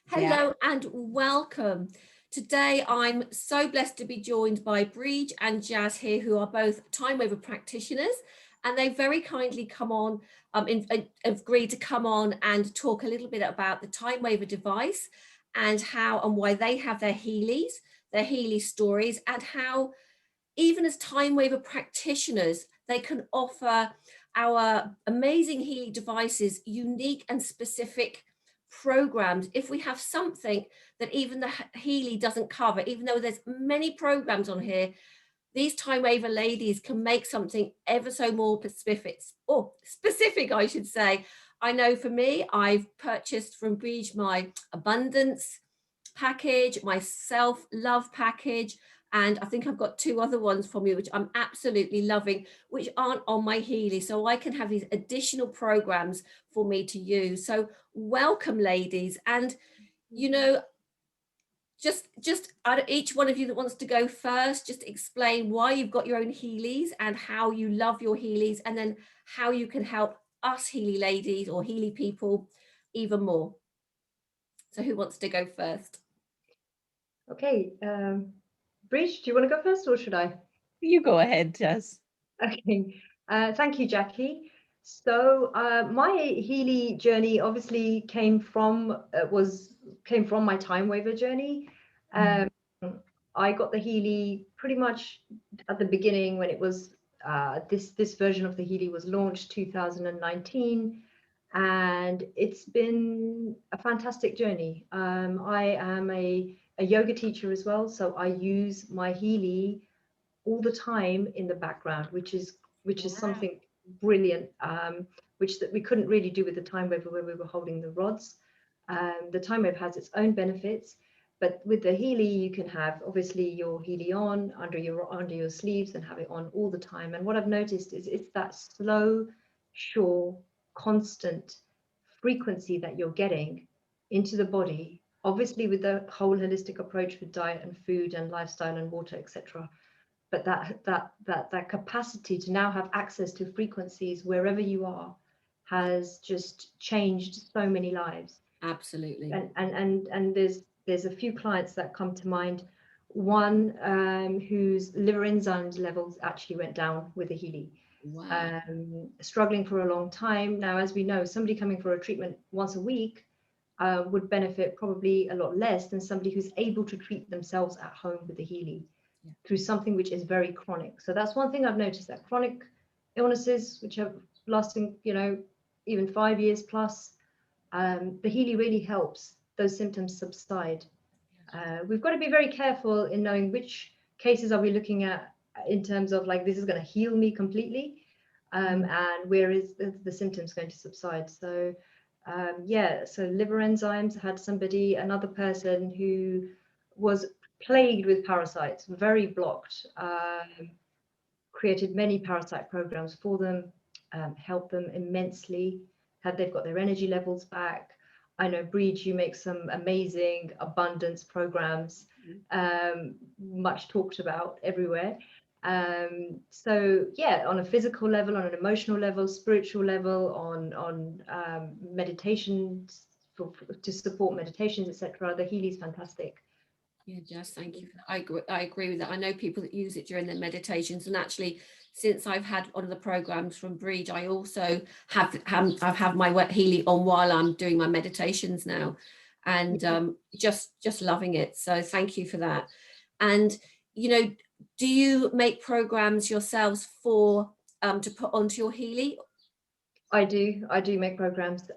Hello and welcome. Today I'm so blessed to be joined by Brid and Jazz here, who are both time waver practitioners, and they very kindly come on, agreed to come on and talk a little bit about the time waver device and how and why they have their Healy stories, and how even as time waver practitioners, they can offer our amazing Healy devices unique and specific programs if we have something that even the Healy doesn't cover. Even though there's many programs on here, these time waver ladies can make something ever so more specific, I should say. I know for me, I've purchased from Brig my abundance package, my self-love package, and I think I've got two other ones from you which I'm absolutely loving, which aren't on my Healy, so I can have these additional programs for me to use. So welcome, ladies. And you know, just out of each one of you that wants to go first, just explain why you've got your own Healys and how you love your Healys, and then how you can help us Healy ladies or Healy people even more. So who wants to go first? Okay, Brid, do you want to go first or should I? You go ahead, Jess. Okay, thank you, Jackie. So my Healy journey obviously came from my time waver journey. I got the Healy pretty much at the beginning when it was this version of the Healy was launched 2019, and it's been a fantastic journey. I am a yoga teacher as well, so I use my Healy all the time in the background, which is something brilliant, which that we couldn't really do with the time wave when we were holding the rods. The time wave has its own benefits, but with the Healy, you can have obviously your Healy on under your sleeves and have it on all the time. And what I've noticed is it's that slow, sure, constant frequency that you're getting into the body. Obviously, with the whole holistic approach with diet and food and lifestyle and water, etc. But that capacity to now have access to frequencies wherever you are has just changed so many lives. Absolutely. And there's a few clients that come to mind. One whose liver enzymes levels actually went down with a Healy. Wow. Struggling for a long time. Now, as we know, somebody coming for a treatment once a week would benefit probably a lot less than somebody who's able to treat themselves at home with the Healy through something which is very chronic. So that's one thing I've noticed, that chronic illnesses which are lasting, even 5 years plus, the Healy really helps those symptoms subside. We've got to be very careful in knowing which cases are we looking at in terms of like, this is going to heal me completely, and where is the symptoms going to subside. So so liver enzymes. I had another person who was plagued with parasites, very blocked, created many parasite programs for them, helped them immensely. They've got their energy levels back. I know, Brid, you make some amazing abundance programs, much talked about everywhere. So yeah, on a physical level, on an emotional level, spiritual level, on meditations to support meditations, etc. The Healy is fantastic. Yeah, Jess, thank you. I agree with that. I know people that use it during their meditations, and actually, since I've had one of the programs from Brid, I also I've had my Healy on while I'm doing my meditations now, and just loving it. So thank you for that. And do you make programs yourselves for to put onto your Healy? I do make programs.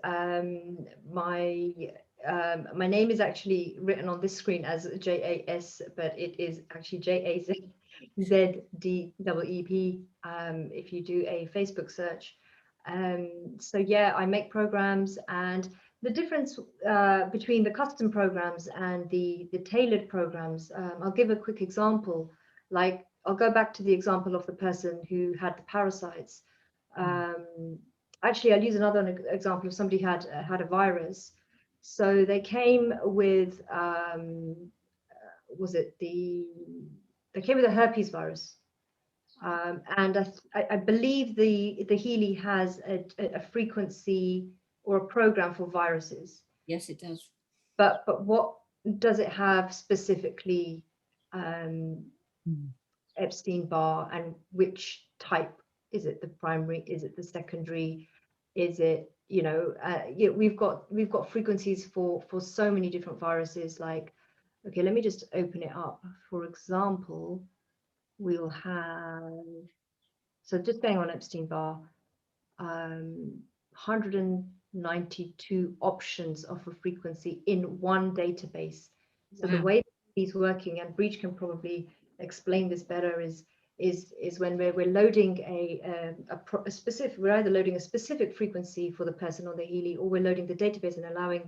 My name is actually written on this screen as JAS, but it is actually JAZZDEEP. If you do a Facebook search. So yeah, I make programs, and the difference between the custom programs and the tailored programs. I'll give a quick example. Like, I'll go back to the example of the person who had the parasites. Actually, I'll use another example of somebody had a virus. So they came with they came with a herpes virus, and I believe the Healy has a frequency or a program for viruses. Yes, it does. but what does it have specifically, Epstein-Barr, and which type? Is it the primary? Is it the secondary? Is it, yeah, we've got frequencies for so many different viruses. Like, okay, let me just open it up. For example, we'll have, so just going on Epstein-Barr, 192 options of a frequency in one database. So the way he's working, and Brid can probably explain this better, is when we're loading a specific, we're either loading a specific frequency for the person on the Healy, or we're loading the database and allowing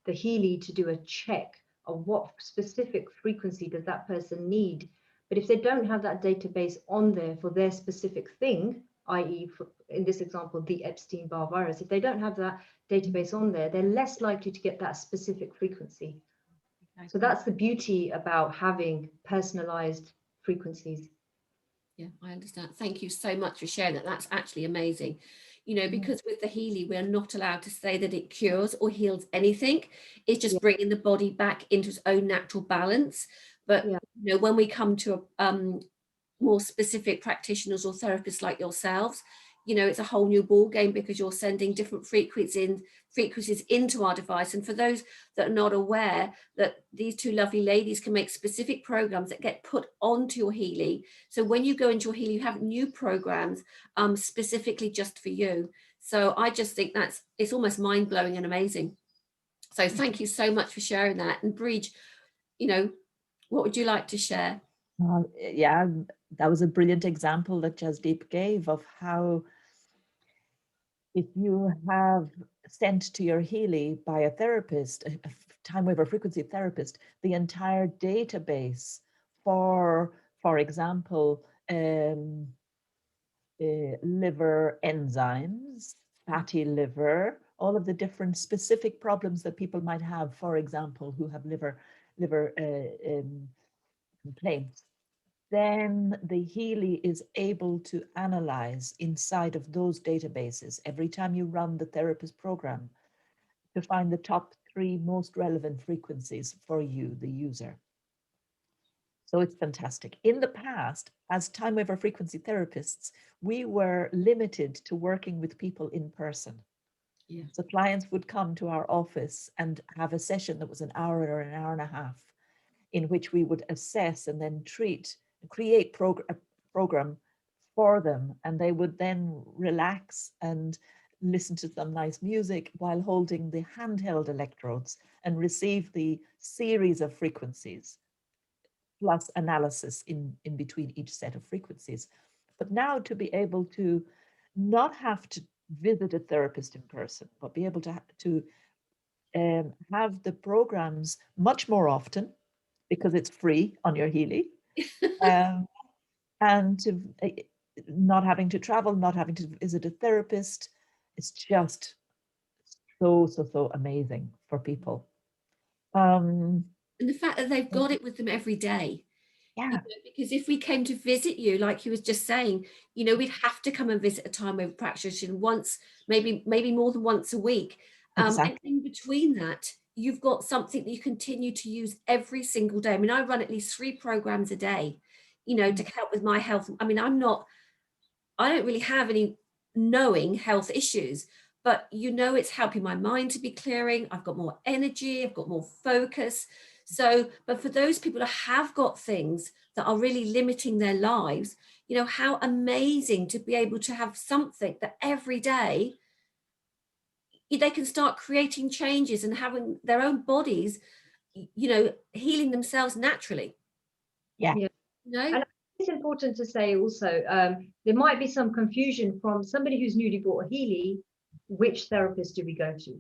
the Healy to do a check of what specific frequency does that person need. But if they don't have that database on there for their specific thing, i.e., in this example, the Epstein-Barr virus, if they don't have that database on there, they're less likely to get that specific frequency. Okay. So that's the beauty about having personalized frequencies. Yeah, I understand. Thank you so much for sharing that. That's actually amazing. Because with the Healy, we're not allowed to say that it cures or heals anything. It's just bringing the body back into its own natural balance. But, when we come to more specific practitioners or therapists like yourselves, it's a whole new ball game, because you're sending different frequencies into our device. And for those that are not aware, that these two lovely ladies can make specific programs that get put onto your Healy. So when you go into your Healy, you have new programs specifically just for you. So I just think it's almost mind-blowing and amazing. So thank you so much for sharing that. And Brid, what would you like to share? Yeah, that was a brilliant example that Jazdeep gave of how, if you have sent to your Healy by a therapist, a time wave or frequency therapist, the entire database for example, liver enzymes, fatty liver, all of the different specific problems that people might have, for example, who have liver complaints, then the Healy is able to analyze inside of those databases every time you run the therapist program to find the top 3 most relevant frequencies for you, the user. So it's fantastic. In the past, as time wave or frequency therapists, we were limited to working with people in person. Yeah. So clients would come to our office and have a session that was an hour or an hour and a half, in which we would assess and then create a program for them, and they would then relax and listen to some nice music while holding the handheld electrodes and receive the series of frequencies plus analysis in between each set of frequencies. But now, to be able to not have to visit a therapist in person, but be able to have the programs much more often, because it's free on your Healy, and to not having to travel, not having to visit a therapist. It's just so amazing for people. And the fact that they've got it with them every day. Yeah. Because if we came to visit you, like you was just saying, we'd have to come and visit a time wave practitioner once, maybe more than once a week. Exactly. And in between that, you've got something that you continue to use every single day. I mean, I run at least 3 programs a day, to help with my health. I mean, I don't really have any knowing health issues, but it's helping my mind to be clearing. I've got more energy, I've got more focus. So, but for those people who have got things that are really limiting their lives, how amazing to be able to have something that every day they can start creating changes and having their own bodies, healing themselves naturally. Yeah. And it's important to say also, there might be some confusion from somebody who's newly bought a Healy. Which therapist do we go to?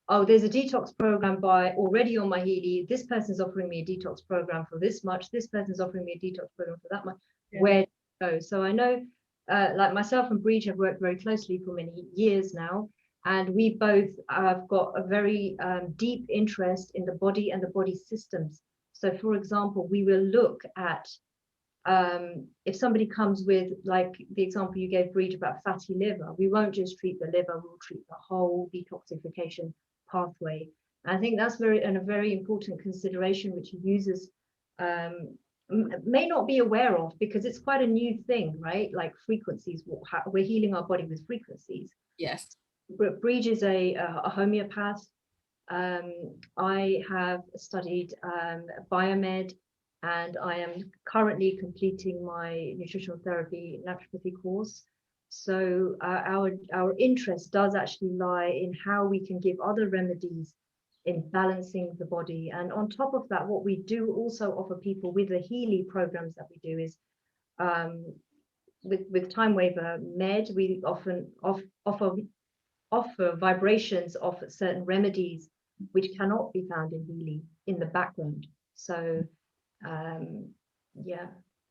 Oh, there's a detox program already on my Healy. This person's offering me a detox program for this much. This person's offering me a detox program for that much. Yeah. Where to go? So I know, like myself and Brid have worked very closely for many years now, and we both have got a very deep interest in the body and the body systems. So, for example, we will look at if somebody comes with, like the example you gave, Brid, about fatty liver, we won't just treat the liver, we'll treat the whole detoxification pathway. I think that's a very important consideration, which users may not be aware of, because it's quite a new thing, right? Like frequencies, we're healing our body with frequencies. Yes. Brid is a homeopath. I have studied biomed, and I am currently completing my nutritional therapy naturopathy course. So our interest does actually lie in how we can give other remedies in balancing the body. And on top of that, what we do also offer people with the Healy programs that we do is with Time Waver Med, we often offer vibrations of certain remedies which cannot be found in Healy in the background. So yeah.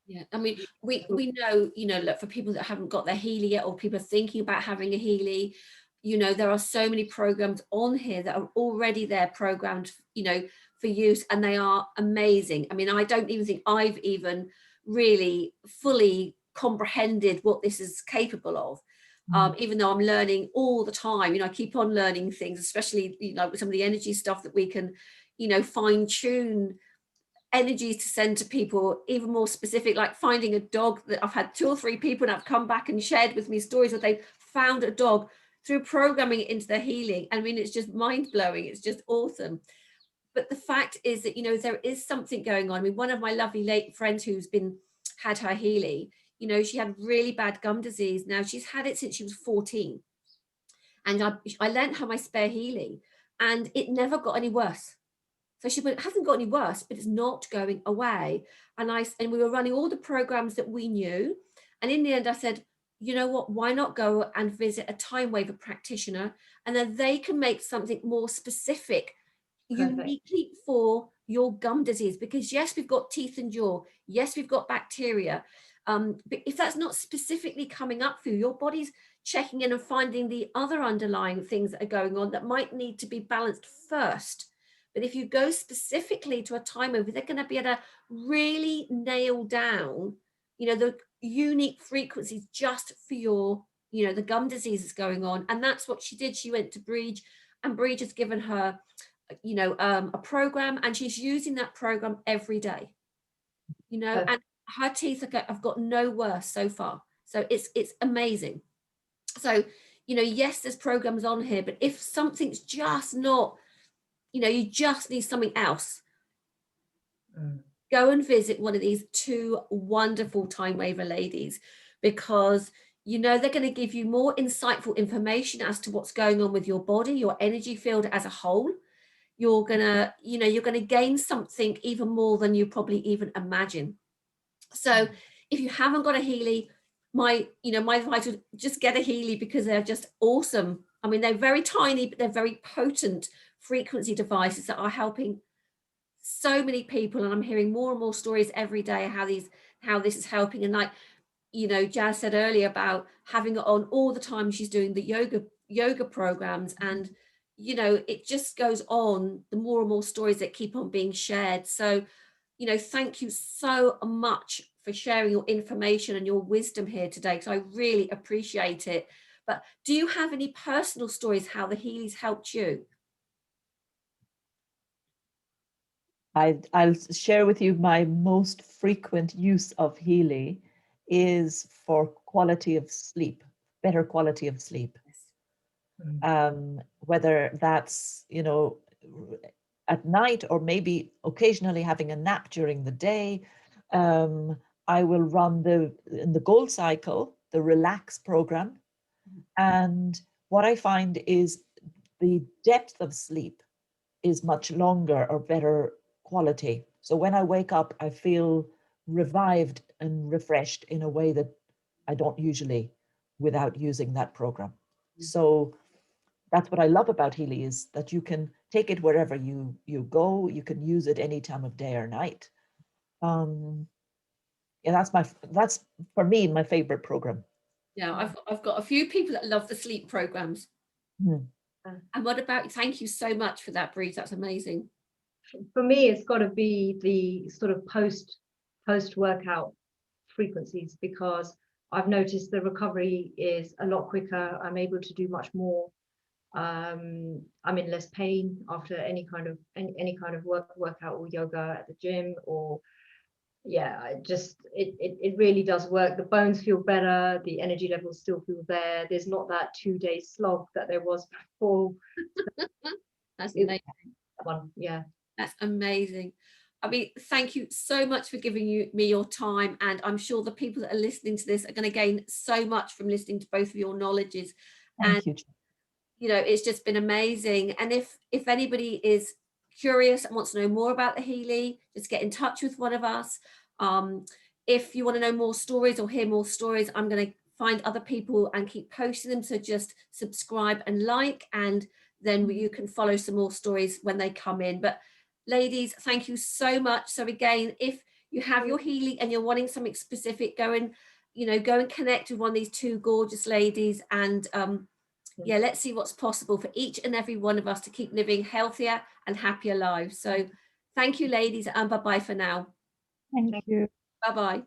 Yeah, I mean, we know, you know, look, for people that haven't got their Healy yet, or people are thinking about having a Healy, you know, there are so many programs on here that are already there programmed, you know, for use, and they are amazing. I mean, I don't even think I've even really fully comprehended what this is capable of. Even though I'm learning all the time, you know, I keep on learning things, especially, you know, with some of the energy stuff that we can, you know, fine tune energies to send to people, even more specific, like finding a dog. That I've had 2 or 3 people that have come back and shared with me stories where they've found a dog through programming it into their healing. I mean, it's just mind-blowing. It's just awesome. But the fact is that, you know, there is something going on. I mean, one of my lovely late friends who's had her Healy, you know, she had really bad gum disease. Now she's had it since she was 14. And I lent her my spare Healy, and it never got any worse. So she went, it hasn't got any worse, but it's not going away. And we were running all the programs that we knew. And in the end, I said, you know what, why not go and visit a Time Waver practitioner, and then they can make something more specific, uniquely for your gum disease. Because yes, we've got teeth and jaw. Yes, we've got bacteria. But if that's not specifically coming up for you, your body's checking in and finding the other underlying things that are going on that might need to be balanced first. But if you go specifically to a Time Waver, they're going to be able to really nail down, you know, the unique frequencies just for your, you know, the gum disease that's going on. And that's what she did. She went to Brig, and Brig has given her, you know, a program, and she's using that program every day, you know, and her teeth have got no worse so far. So it's amazing. So, you know, yes, there's programs on here, but if something's just not, you know, you just need something else, go and visit one of these 2 wonderful Time Waver ladies, because, you know, they're going to give you more insightful information as to what's going on with your body, your energy field as a whole. You're going to, you know, you're going to gain something even more than you probably even imagine. So if you haven't got a Healy, my advice would just get a Healy, because they're just awesome. I mean, they're very tiny, but they're very potent frequency devices that are helping so many people. And I'm hearing more and more stories every day how this is helping. And like, you know, Jazz said earlier about having it on all the time. She's doing the yoga programs, and you know, it just goes on, the more and more stories that keep on being shared. So, you know, thank you so much for sharing your information and your wisdom here today, because I really appreciate it. But do you have any personal stories how the Healys helped you? I'll share with you my most frequent use of Healy is for quality of sleep, better quality of sleep. Whether that's, you know, at night, or maybe occasionally having a nap during the day. I will run in the Gold Cycle, the Relax program. And what I find is the depth of sleep is much longer or better quality. So when I wake up, I feel revived and refreshed in a way that I don't usually without using that program. So that's what I love about Healy, is that you can take it wherever you go. You can use it any time of day or night. Yeah, that's for me my favorite program. Yeah, I've got a few people that love the sleep programs. And what about, thank you so much for that, Brig. That's amazing. For me, it's got to be the sort of post workout frequencies, because I've noticed the recovery is a lot quicker. I'm able to do much more. I'm in less pain after any kind of workout or yoga at the gym, or yeah, it really does work. The bones feel better, the energy levels still feel there. There's not that 2-day slog that there was before. That's amazing. One, yeah. That's amazing. I mean, thank you so much for giving me your time, and I'm sure the people that are listening to this are going to gain so much from listening to both of your knowledges. Thank you. You know, it's just been amazing. And if anybody is curious and wants to know more about the Healy, just get in touch with one of us. If you want to know more stories or hear more stories, I'm going to find other people and keep posting them. So just subscribe and like, and then you can follow some more stories when they come in. But ladies, thank you so much. So again, if you have your Healy and you're wanting something specific, go and connect with one of these two gorgeous ladies, and yeah, let's see what's possible for each and every one of us to keep living healthier and happier lives. So thank you, ladies, and bye-bye for now. Thank you. Bye-bye.